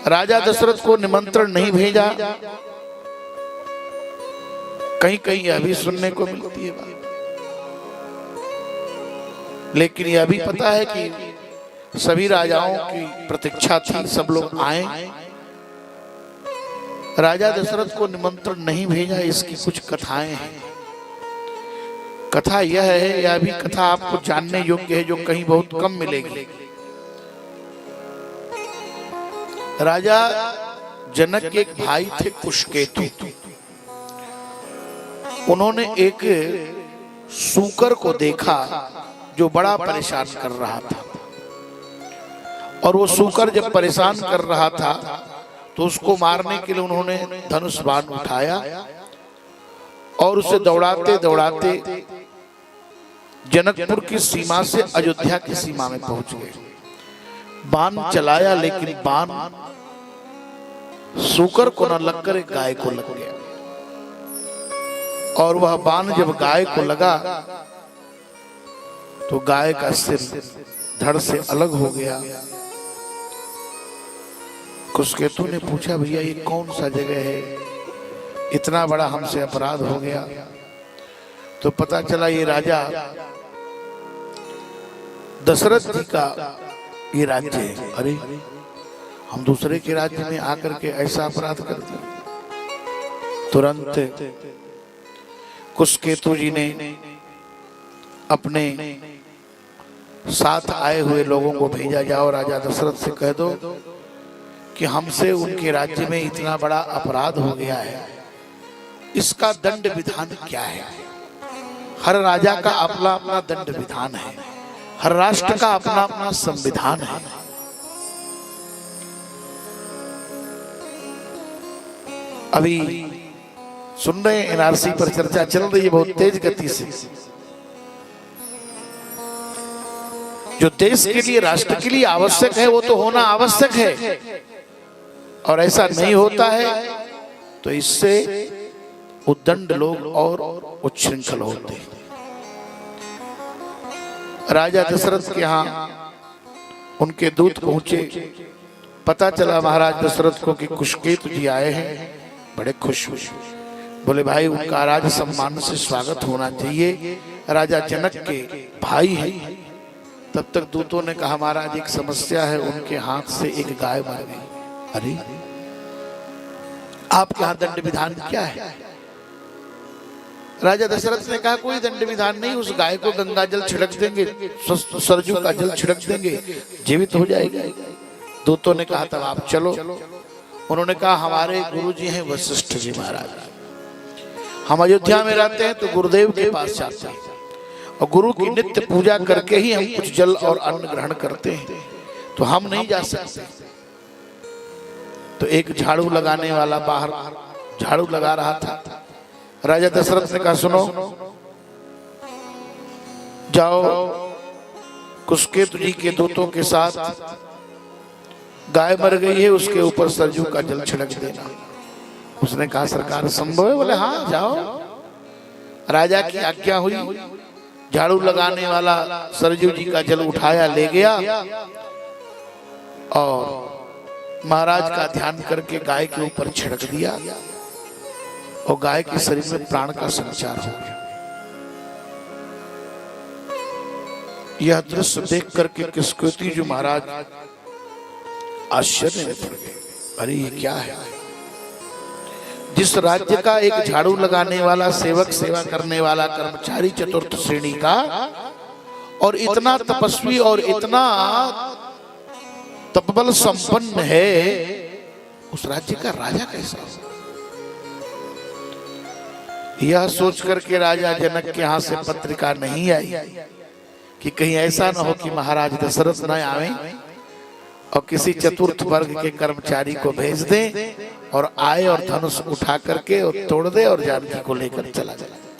राजा दशरथ को निमंत्रण नहीं भेजा। कहीं कहीं यह भी सुनने को मिलती है बात, लेकिन यह भी पता है कि सभी राजाओं की प्रतीक्षा थी, सब लोग आए। राजा दशरथ को निमंत्रण नहीं भेजा, इसकी कुछ कथाएं हैं। कथा यह है, यह भी कथा आपको जानने योग्य है, जो कहीं बहुत कम मिलेगी। राजा जनक के एक भाई थे कुशकेतु। उन्होंने एक सूकर को देखा जो बड़ा परेशान कर रहा था, और वो सूकर जब परेशान कर रहा था तो उसको मारने के लिए उन्होंने धनुष बाण उठाया और उसे दौड़ाते दौड़ाते जनकपुर की सीमा से अयोध्या की सीमा में पहुंच गए। बाण चलाया, लेकिन बाण सूकर को न लगकर गाय को लग गया, और वह बाण जब गाय को लगा तो गाय का सिर धड़ से अलग हो गया। कुशकेतु ने पूछा, भैया ये कौन सा जगह है, इतना बड़ा हमसे अपराध हो गया। तो पता चला ये राजा दशरथ जी का ये राज्य है। अरे हम दूसरे के राज्य में आकर के ऐसा अपराध कर दिया। तुरंत कुशकेतु जी ने अपने साथ आए हुए लोगों को भेजा, जाओ राजा दशरथ से कह दो कि हमसे उनके राज्य में इतना बड़ा अपराध हो गया है, इसका दंड विधान क्या है। हर राजा का अपना अपना दंड विधान है, हर राष्ट्र का अपना अपना संविधान है। अभी सुन रहे हैं एनआरसी पर चर्चा चल रही है बहुत तेज गति से। जो देश के लिए, राष्ट्र के लिए आवश्यक है वो तो होना आवश्यक है, और ऐसा नहीं होता है तो इससे उद्दंड लोग और उच्छृंखल होते हैं। राजा दशरथ के यहाँ उनके दूत पहुंचे, पता चला महाराज दशरथ को कि कुशकेतु जी आए हैं। बड़े खुश हुए, बोले भाई उनका राज सम्मान से स्वागत होना चाहिए, राजा जनक के भाई है। तब तक दूतों ने कहा, महाराज एक समस्या है, उनके हाथ से एक गाय मर गई। अरे आपके यहाँ दंड विधान क्या है। राजा दशरथ ने कहा, कोई दंड विधान नहीं, उस गाय को गंगा जल छिड़क देंगे, सरजू का जल छिड़क देंगे, जीवित हो जाएगी। दूतों ने कहा, तब आप चलो। उन्होंने कहा, हमारे गुरुजी हैं वशिष्ठ जी महाराज, हम अयोध्या में रहते हैं तो गुरुदेव के पास जाते हैं, और गुरु की नित्य पूजा करके ही हम कुछ जल और अन्न ग्रहण करते हैं, तो हम नहीं जा सकते। तो एक झाड़ू लगाने वाला बाहर झाड़ू लगा रहा था। राजा दशरथ ने कहा, सुनो, जाओ कुशकेतु जी के दूतों के साथ गाय मर गई है, उसके ऊपर सरजू का जल छिड़क देना। उसने कहा, सरकार संभव है? बोले हाँ जाओ। राजा की आज्ञा हुई, झाड़ू लगाने वाला सरजू जी का जल उठाया, ले गया, और महाराज का ध्यान करके गाय के ऊपर छिड़क दिया, और गाय के शरीर में प्राण का संचार हो गया। यह दृश्य देख करके कुशकेतु जी महाराज आश्चर्य में पड़ गए। अरे ये क्या है। जिस राज्य का एक झाड़ू लगाने वाला सेवक, सेवा करने वाला कर्मचारी चतुर्थ श्रेणी का, और इतना तपस्वी और इतना तपबल संपन्न है, उस राज्य का राजा कैसा हो। यह सोच करके राजा जनक के यहाँ से पत्रिका नहीं आई कि कहीं ऐसा न हो कि महाराज दशरथ न आवे और किसी चतुर्थ वर्ग के कर्मचारी को भेज दें और आए और धनुष उठा करके और तोड़ दे और जानकी को लेकर चला जाए।